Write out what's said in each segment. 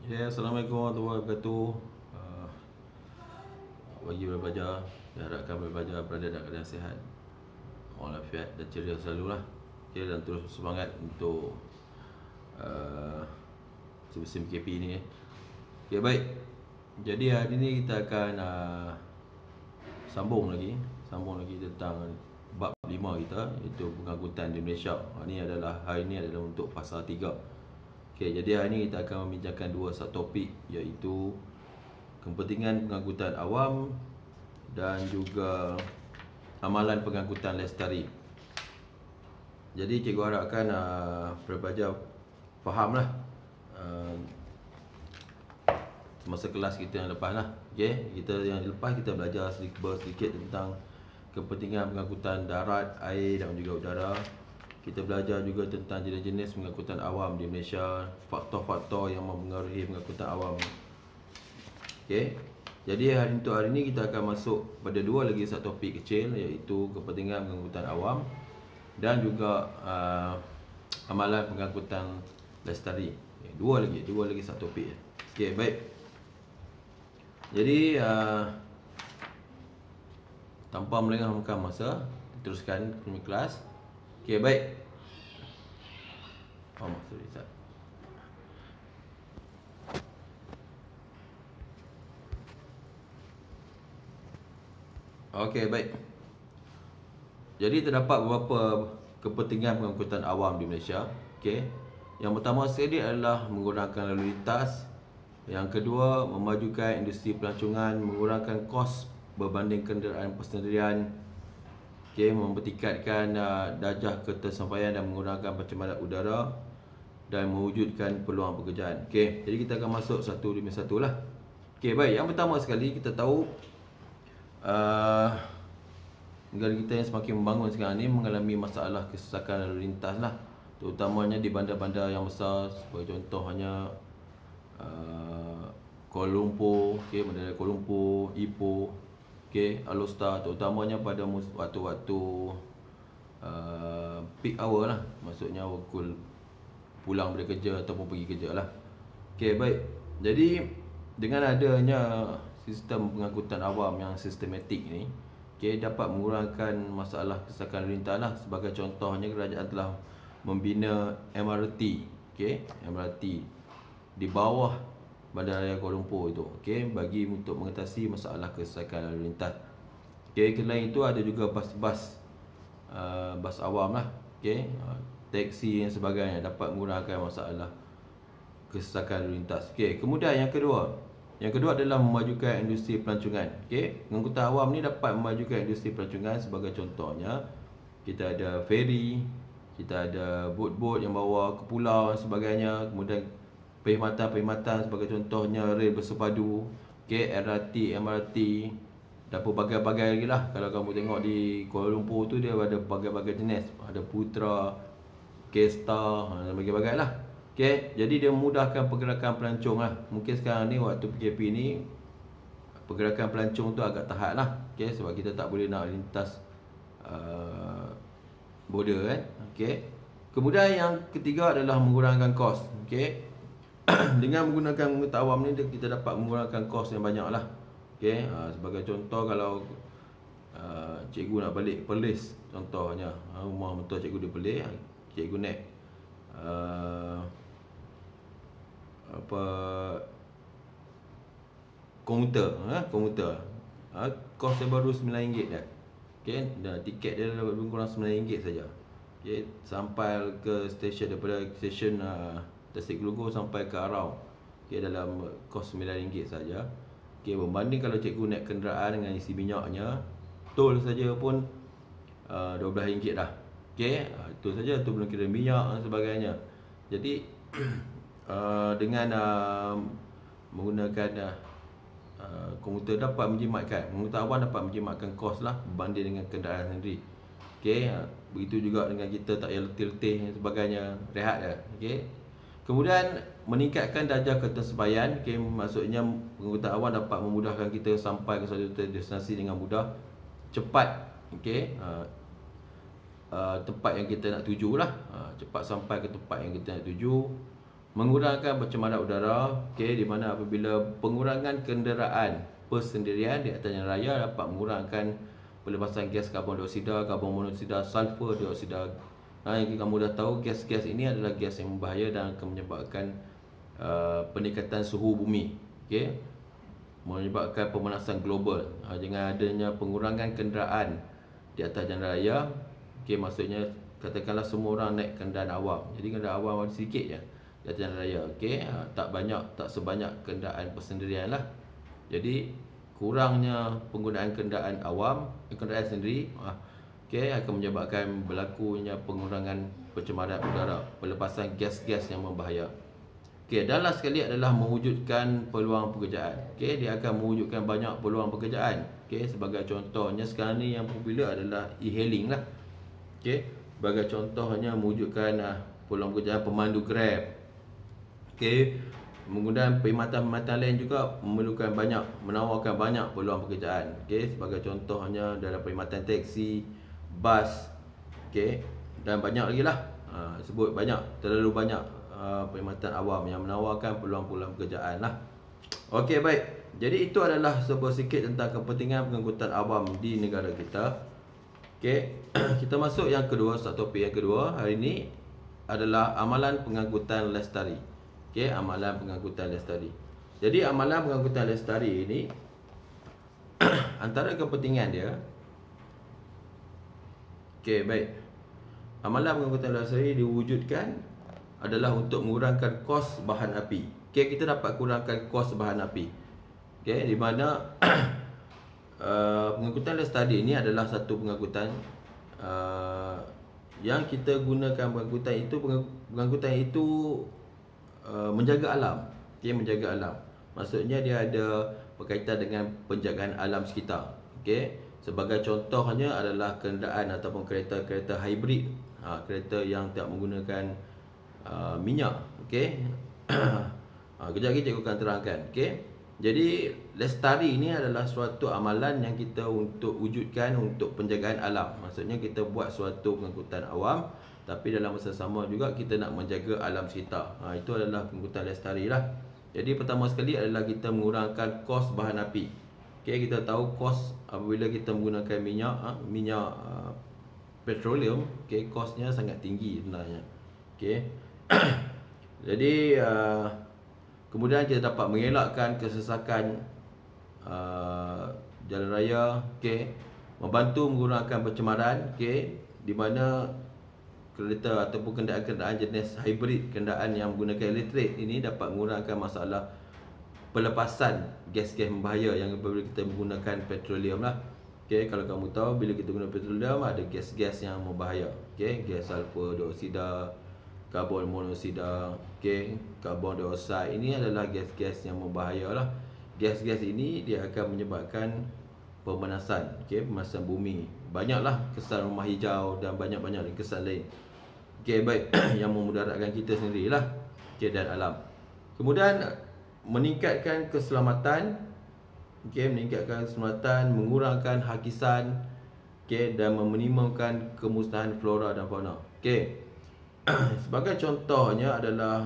Ya, Assalamualaikum warahmatullahi wabarakatuh. Bagi belajar, diharapkan belajar berada dalam keadaan sihat, walafiat dan ceria selalu lah. Okay, dan terus semangat untuk musim KP ni. Okay, baik. Jadi hari ni kita akan sambung lagi tentang bab 5 kita, iaitu pengangkutan di Malaysia. Hari ini adalah untuk fasa 3. Okay, jadi hari ini kita akan membincangkan dua subtopik, iaitu kepentingan pengangkutan awam dan juga amalan pengangkutan lestari. Jadi cikgu harapkan pelajar fahamlah masa kelas kita yang lepas lah. Okay? Yang lepas kita belajar sedikit tentang kepentingan pengangkutan darat, air dan juga udara. Kita belajar juga tentang jenis-jenis pengangkutan awam di Malaysia, faktor-faktor yang mempengaruhi pengangkutan awam. Okay. Jadi untuk hari ini kita akan masuk pada dua lagi satu topik kecil, iaitu kepentingan pengangkutan awam dan juga amalan pengangkutan lestari. Dua lagi satu topik. Okay, baik. Jadi tanpa melengahkan masa, teruskan punya kelas. Okay, baik. Sorry, Ustaz. Okey, baik. Jadi terdapat beberapa kepentingan pengangkutan awam di Malaysia. Okey. Yang pertama sekali adalah mengurangkan lalu lintas. Yang kedua, memajukan industri pelancongan, mengurangkan kos berbanding kenderaan persendirian. Okey, mempertingkatkan darjah ketersampaian dan mengurangkan pencemaran udara dan mewujudkan peluang pekerjaan. Okey, jadi kita akan masuk satu demi satu lah. Okey, baik. Yang pertama sekali kita tahu negara kita yang semakin membangun sekarang ni mengalami masalah kesesakan lalu lintas lah, terutamanya di bandar-bandar yang besar, sebagai contohnya Kuala Lumpur, bandar Kuala Lumpur, Ipoh, Alor Setar, terutamanya pada waktu-waktu peak hour lah, maksudnya waktu pulang dari kerja ataupun pergi kerja lah. Baik. Jadi dengan adanya sistem pengangkutan awam yang sistematik ni, dapat mengurangkan masalah kesesakan lalu lintas lah. Sebagai contohnya, kerajaan telah membina MRT, MRT di bawah Bandaraya Kuala Lumpur itu, bagi untuk mengatasi masalah kesesakan lalu lintas. Selain itu ada juga bas-bas awam lah, taksi dan sebagainya, dapat mengurangkan masalah kesesakan lalu lintas. Kemudian yang kedua adalah memajukan industri pelancongan. Pengangkutan awam ni dapat memajukan industri pelancongan. Sebagai contohnya, kita ada feri, kita ada bot-bot yang bawa ke pulau dan sebagainya. Kemudian perkhidmatan sebagai contohnya rel bersepadu, LRT, MRT dan berbagai-bagai lagi lah. Kalau kamu tengok di Kuala Lumpur tu, dia ada berbagai-bagai jenis. Ada Putra, Star dan berbagai-bagai lah. Jadi dia memudahkan pergerakan pelancong lah. Mungkin sekarang ni waktu PKP ni, pergerakan pelancong tu agak tahan lah, sebab kita tak boleh nak lintas border kan. Kemudian yang ketiga adalah mengurangkan kos. Dengan menggunakan pengangkutan awam ni, kita dapat mengurangkan kos yang banyak lah. Sebagai contoh, kalau cikgu nak balik Perlis, contohnya rumah mentua cikgu di Perlis, cikgu naik komuter, kos dia baru RM9 dah. Dan tiket dia lebih kurang RM9 saja. Sampai ke stesen, daripada stesen Tasik Gelugor sampai ke Arau, dalam kos RM9 saja. Berbanding kalau cikgu naik kenderaan dengan isi minyaknya, tol saja pun RM12 dah. Itu saja, tu belum kira minyak dan sebagainya. Jadi dengan menggunakan komuter dapat menjimatkan, pengangkutan awam dapat menjimatkan kos lah berbanding dengan kenderaan sendiri. Begitu juga dengan kita tak payah letih-letih dan sebagainya, rehat je. Kemudian meningkatkan darjah ketersampaian, maksudnya pengangkutan awam dapat memudahkan kita sampai ke suatu destinasi dengan mudah, cepat, tempat yang kita nak tuju lah, cepat sampai ke tempat yang kita nak tuju. mengurangkan pencemaran udara, okey, di mana apabila pengurangan kenderaan persendirian di atas jalan raya dapat mengurangkan pelepasan gas karbon dioksida, karbon monoksida, sulfur dioksida. Yang kamu dah tahu, gas-gas ini adalah gas yang berbahaya dan akan menyebabkan peningkatan suhu bumi, okey, menyebabkan pemanasan global. Dengan adanya pengurangan kenderaan di atas jalan raya, okey, maksudnya katakanlah semua orang naik kenderaan awam. Jadi kenderaan awam sedikit je di atas jalan raya, okey, tak sebanyak kenderaan persendirian lah. Jadi kurangnya penggunaan kenderaan awam, kenderaan sendiri, okey, akan menyebabkan berlakunya pengurangan pencemaran udara, pelepasan gas-gas yang berbahaya. Okey, dan last sekali adalah mewujudkan peluang pekerjaan. Okey, dia akan mewujudkan banyak peluang pekerjaan. Okey, sebagai contohnya sekarang ni yang popular adalah e-hailing lah. Okey, sebagai contohnya mewujudkan peluang pekerjaan pemandu Grab. Okey, menggunakan perkhidmatan lain juga menawarkan banyak peluang pekerjaan. Okey, sebagai contohnya dalam perkhidmatan teksi, bas, okey, dan banyak lagi lah. Sebut banyak, terlalu banyak perkhidmatan awam yang menawarkan peluang-peluang pekerjaan lah. Okey, baik. Jadi itu adalah sebuah sikit tentang kepentingan pengangkutan awam di negara kita. Okey, kita masuk yang kedua, topik yang kedua hari ini adalah amalan pengangkutan lestari. Okey, amalan pengangkutan lestari. Jadi amalan pengangkutan lestari ini antara kepentingan dia, okey, baik. Amalan pengangkutan lestari diwujudkan adalah untuk mengurangkan kos bahan api. Okey, kita dapat kurangkan kos bahan api. Okey, di mana pengangkutan lestari ini adalah satu pengangkutan yang kita gunakan. Pengangkutan itu menjaga alam. Okey, menjaga alam. Maksudnya dia ada berkaitan dengan penjagaan alam sekitar. Okey, sebagai contohnya adalah kenderaan ataupun kereta-kereta hybrid, kereta yang tidak menggunakan minyak. Okey. Kejap lagi cikgu akan terangkan. Okey. Jadi lestari ini adalah suatu amalan yang kita untuk wujudkan untuk penjagaan alam. Maksudnya kita buat suatu pengangkutan awam, tapi dalam masa sama juga kita nak menjaga alam sekitar. Itu adalah pengangkutan lestari lah. Jadi pertama sekali adalah kita mengurangkan kos bahan api. Okey, kita tahu kos apabila kita menggunakan minyak petroleum, okey, kosnya sangat tinggi sebenarnya. Okey. Jadi kemudian kita dapat mengelakkan kesesakan jalan raya, okey, membantu mengurangkan pencemaran, okey, di mana kereta ataupun kenderaan-kenderaan jenis hybrid, kenderaan yang menggunakan elektrik ini dapat mengurangkan masalah pelepasan gas-gas berbahaya yang apabila kita menggunakan petroleum lah. Okey, kalau kamu tahu bila kita guna petroleum ada gas-gas yang berbahaya. Okey, gas sulfur dioksida, karbon monoksida, okey, karbon dioksida, ini adalah gas-gas yang berbahaya lah. Gas-gas ini dia akan menyebabkan pemanasan, okey, pemanasan bumi. Banyaklah kesan rumah hijau dan banyak-banyak kesan lain. Okey, baik, yang memudaratkan kita sendirilah, okey, dan alam. Kemudian meningkatkan keselamatan, okey, meningkatkan keselamatan, mengurangkan hakisan, okey, dan meminimumkan kemusnahan flora dan fauna. Okey. Sebagai contohnya adalah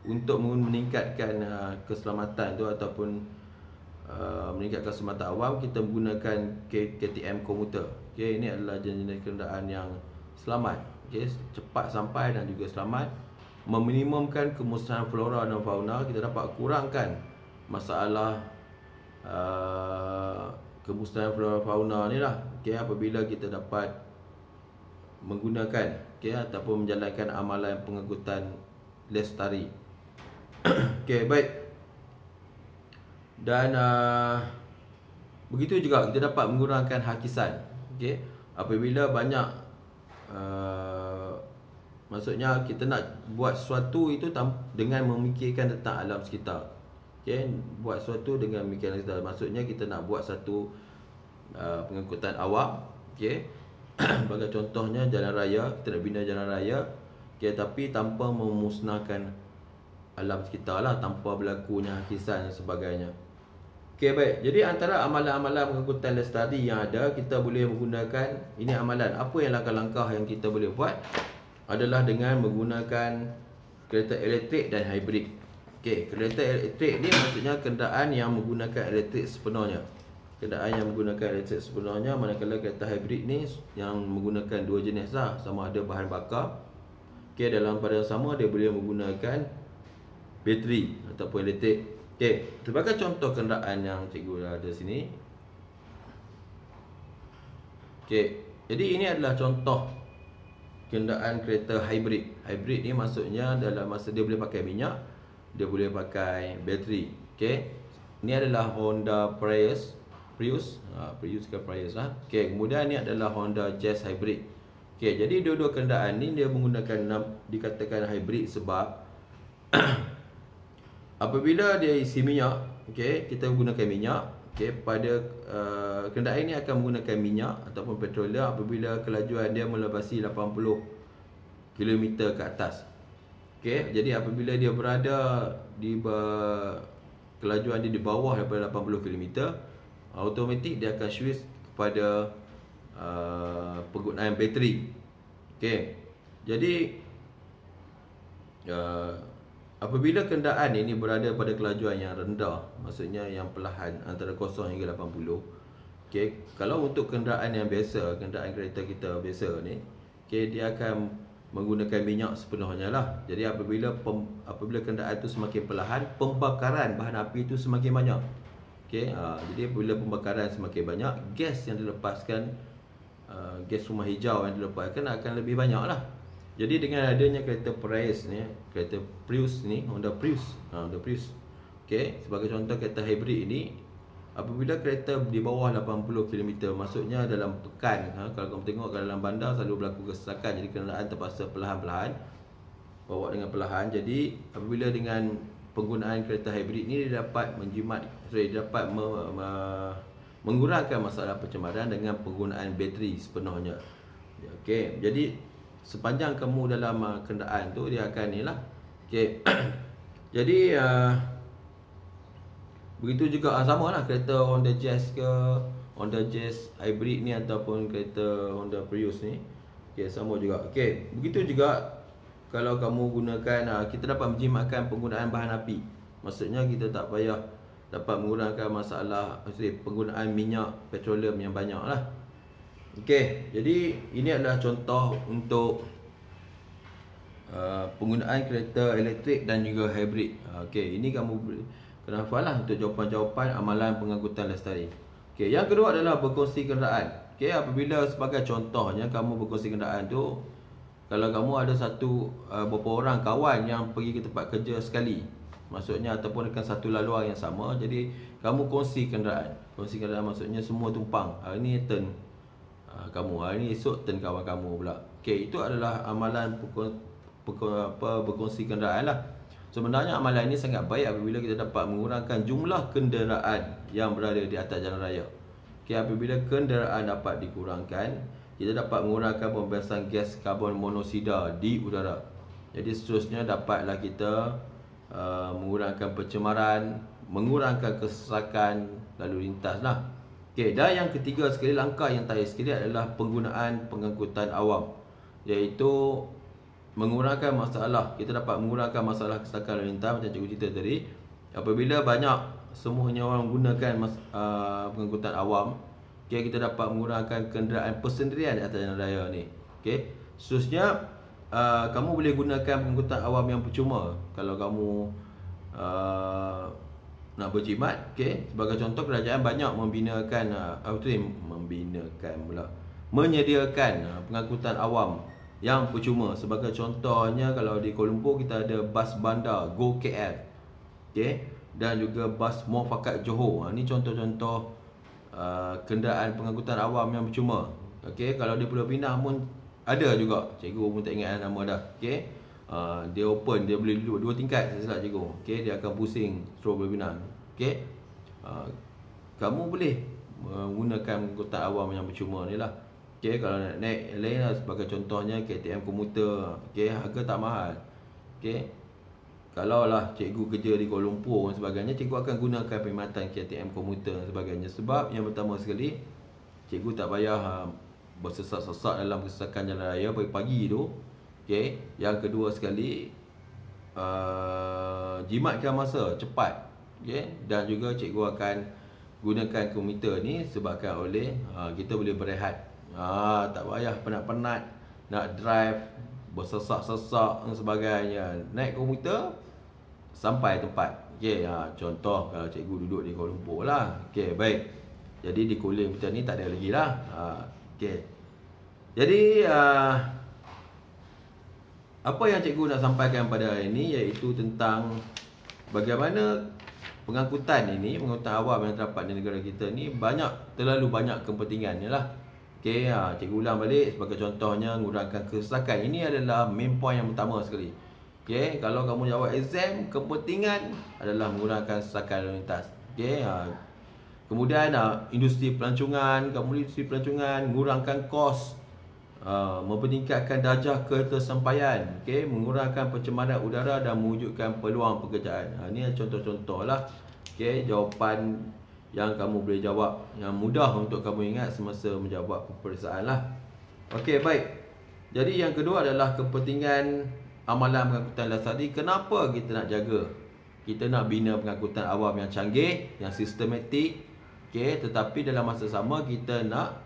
untuk meningkatkan keselamatan tu ataupun meningkatkan keselamatan awam, kita menggunakan KTM komuter. Okey, ini adalah jenis kenderaan yang selamat, okey, cepat sampai dan juga selamat, meminimumkan kemusnahan flora dan fauna. Kita dapat kurangkan masalah kemusnahan flora fauna ni lah, okey, apabila kita dapat menggunakan, okey, ataupun menjalankan amalan pengangkutan lestari. Okey, baik. Dan begitu juga kita dapat mengurangkan hakisan. Okey, apabila banyak maksudnya kita nak buat sesuatu itu dengan memikirkan tentang alam sekitar. Okey, buat sesuatu dengan memikirkan sekitar. Maksudnya kita nak buat satu pengangkutan awam, okey, sebagai contohnya jalan raya, kita nak bina jalan raya, okay, tapi tanpa memusnahkan alam sekitar lah, tanpa berlakunya hakisan dan sebagainya. Okay, baik. Jadi antara amalan-amalan pengangkutan lestari yang ada, kita boleh menggunakan ini amalan. Apa yang langkah-langkah yang kita boleh buat adalah dengan menggunakan kereta elektrik dan hybrid. Okey, kereta elektrik ni maksudnya kenderaan yang menggunakan elektrik sepenuhnya. Kenderaan yang menggunakan elektrik sepenuhnya, manakala kereta hybrid ni yang menggunakan dua jenis lah, sama ada bahan bakar. Okey, dalam pada yang sama dia boleh menggunakan bateri ataupun elektrik. Okey, sebagai contoh kenderaan yang cikgu ada sini. Okey, jadi ini adalah contoh kenderaan kereta hybrid. Hybrid ni maksudnya dalam masa dia boleh pakai minyak, dia boleh pakai bateri. Okey, ini adalah Honda Prius. Prius ke Prius lah. Okey, kemudian ni adalah Honda Jazz Hybrid. Okey, jadi dua-dua kenderaan ni dia menggunakan dikatakan hybrid sebab apabila dia isi minyak, okey, kita menggunakan minyak, okey, pada kenderaan ini akan menggunakan minyak ataupun petroleum apabila kelajuan dia melebasi 80 km ke atas. Okey, jadi apabila dia berada di kelajuan dia di bawah daripada 80 km, automatik dia akan switch kepada penggunaan bateri. Okey, jadi apabila kenderaan ini berada pada kelajuan yang rendah, maksudnya yang perlahan antara 0 hingga 80. Okey, kalau untuk kenderaan yang biasa, kenderaan kereta kita biasa ni, okey, dia akan menggunakan minyak sepenuhnya lah. Jadi apabila kenderaan itu semakin perlahan, pembakaran bahan api itu semakin banyak. Okey, jadi apabila pembakaran semakin banyak, gas yang dilepaskan, gas rumah hijau yang dilepaskan akan lebih banyak lah. Jadi dengan adanya kereta Prius ni, kereta Prius ni, Honda Prius, Honda Prius. Okey, sebagai contoh kereta hybrid ini, apabila kereta di bawah 80 km, maksudnya dalam pekan, kalau kamu tengok dalam bandar selalu berlaku kesesakan, jadi kenderaan terpaksa perlahan-lahan bawa dengan perlahan. Jadi apabila dengan penggunaan kereta hybrid ni, dia dapat mengurangkan masalah pencemaran dengan penggunaan bateri sepenuhnya. Okey, jadi sepanjang kamu dalam kenderaan tu, dia akan ni lah. Okey. Jadi begitu juga sama lah kereta Honda Jazz ke Honda Jazz Hybrid ni ataupun kereta Honda Prius ni. Okey, sama juga. Okey, begitu juga kalau kamu gunakan, kita dapat menjimatkan penggunaan bahan api. Maksudnya kita tak payah dapat mengurangkan masalah penggunaan minyak petroleum yang banyak lah. Okey, jadi ini adalah contoh untuk penggunaan kereta elektrik dan juga hybrid. Okey, ini kamu kena hafal lah untuk jawapan-jawapan amalan pengangkutan lestari. Okey, yang kedua adalah berkongsi kenderaan. Okey, apabila sebagai contohnya kamu berkongsi kenderaan tu, kalau kamu ada beberapa orang kawan yang pergi ke tempat kerja sekali, maksudnya ataupun dekat satu laluan yang sama, jadi kamu kongsi kenderaan. Kongsi kenderaan maksudnya semua tumpang. Hari ni turn kamu, hari ni esok turn kawan kamu pula. Okey, itu adalah amalan berkongsi kenderaan lah. Sebenarnya amalan ini sangat baik apabila kita dapat mengurangkan jumlah kenderaan yang berada di atas jalan raya. Okey, apabila kenderaan dapat dikurangkan, kita dapat mengurangkan pembebasan gas karbon monoksida di udara. Jadi seterusnya dapatlah kita mengurangkan pencemaran, mengurangkan kesesakan lalu lintas lah. Okey, dan yang ketiga sekali, langkah yang terakhir sekali adalah penggunaan pengangkutan awam, iaitu mengurangkan masalah. Kita dapat mengurangkan masalah kesesakan lalu lintas macam cikgu cerita tadi. Apabila banyak semuanya orang menggunakan pengangkutan awam, okay, kita dapat mengurangkan kenderaan persendirian di atas jalan raya ni. Okay. Seterusnya, kamu boleh gunakan pengangkutan awam yang percuma. Kalau kamu nak berjimat, okay. Sebagai contoh, kerajaan banyak menyediakan pengangkutan awam yang percuma. Sebagai contohnya, kalau di Kuala Lumpur kita ada bas bandar Go KL, okay, dan juga bas Muafakat Johor. Ini contoh-contoh kenderaan pengangkutan awam yang percuma. Okey, kalau di Pulau Pinang pun ada juga. Cikgu pun tak ingat nama dah. Okey. Dia open, dia boleh duduk 2 tingkat saya silap cikgu. Okey, dia akan pusing seluruh Pulau Pinang. Okey. Kamu boleh menggunakan pengangkutan awam yang percuma ni lah. Okey, kalau nak naik lain lah, sebagai contohnya KTM komuter. Okey, harga tak mahal. Okey. Kalau lah cikgu kerja di Kuala Lumpur dan sebagainya, cikgu akan gunakan perkhidmatan KTM komuter dan sebagainya. Sebab yang pertama sekali, cikgu tak payah bersesak-sesak dalam kesesakan jalan raya pagi-pagi tu. Okay. Yang kedua sekali, jimatkan masa cepat. Okay? Dan juga cikgu akan gunakan komputer ni sebabkan oleh kita boleh berehat. Tak payah penat-penat nak drive, bersesak-sesak dan sebagainya. Naik komputer sampai tempat. Okey, contoh kalau cikgu duduk di Kuala Lumpur lah. Okey, baik. Jadi di cooling kita ni tak ada lagi lah. Okey. Jadi apa yang cikgu nak sampaikan pada hari ini iaitu tentang bagaimana pengangkutan ini, pengangkutan awam yang terdapat di negara kita ni terlalu banyak kepentingannya lah. Okey, cikgu ulang balik sebagai contohnya mengurangkan kesesakan. Ini adalah main point yang utama sekali. Okey, kalau kamu jawab exam, kepentingan adalah mengurangkan kesesakan lalu lintas. Okey, kemudian industri pelancongan, mengurangkan kos, mempeningkatkan darjah ketersampaian, mengurangkan pencemaran udara dan mewujudkan peluang pekerjaan. Ini contoh-contoh lah. Jawapan yang kamu boleh jawab, yang mudah untuk kamu ingat semasa menjawab peperiksaan lah. Okey, baik. Jadi yang kedua adalah kepentingan amalan pengangkutan lestari. Kenapa kita nak jaga? Kita nak bina pengangkutan awam yang canggih, yang sistematik. Tetapi dalam masa sama kita nak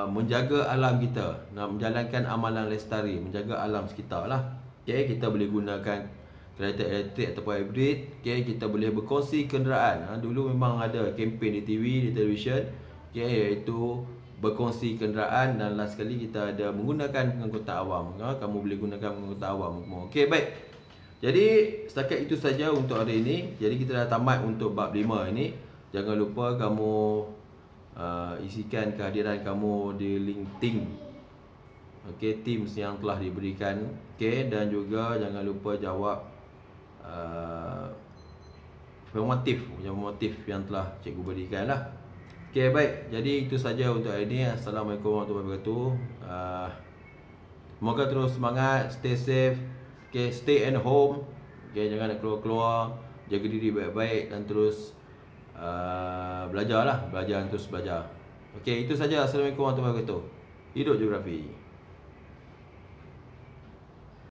menjaga alam kita, nak menjalankan amalan lestari, menjaga alam sekitar lah. Kita boleh gunakan kereta elektrik ataupun hybrid. Kita boleh berkongsi kenderaan. Dulu memang ada kempen di TV, di televisyen, iaitu berkongsi kenderaan. Dan last sekali kita ada menggunakan pengangkutan awam. Kamu boleh gunakan pengangkutan awam. Okey, baik. Jadi setakat itu saja untuk hari ini. Jadi kita dah tamat untuk bab 5 ini. Jangan lupa kamu isikan kehadiran kamu di LinkedIn. Teams yang telah diberikan. Dan juga jangan lupa jawab formatif yang telah cikgu berikan lah. Baik. Jadi itu saja untuk hari ini. Assalamualaikum warahmatullahi wabarakatuh. Semoga terus semangat, stay safe, stay at home, jangan nak keluar-keluar, jaga diri baik-baik dan terus belajar. Itu saja. Assalamualaikum warahmatullahi wabarakatuh. Hidup geografi.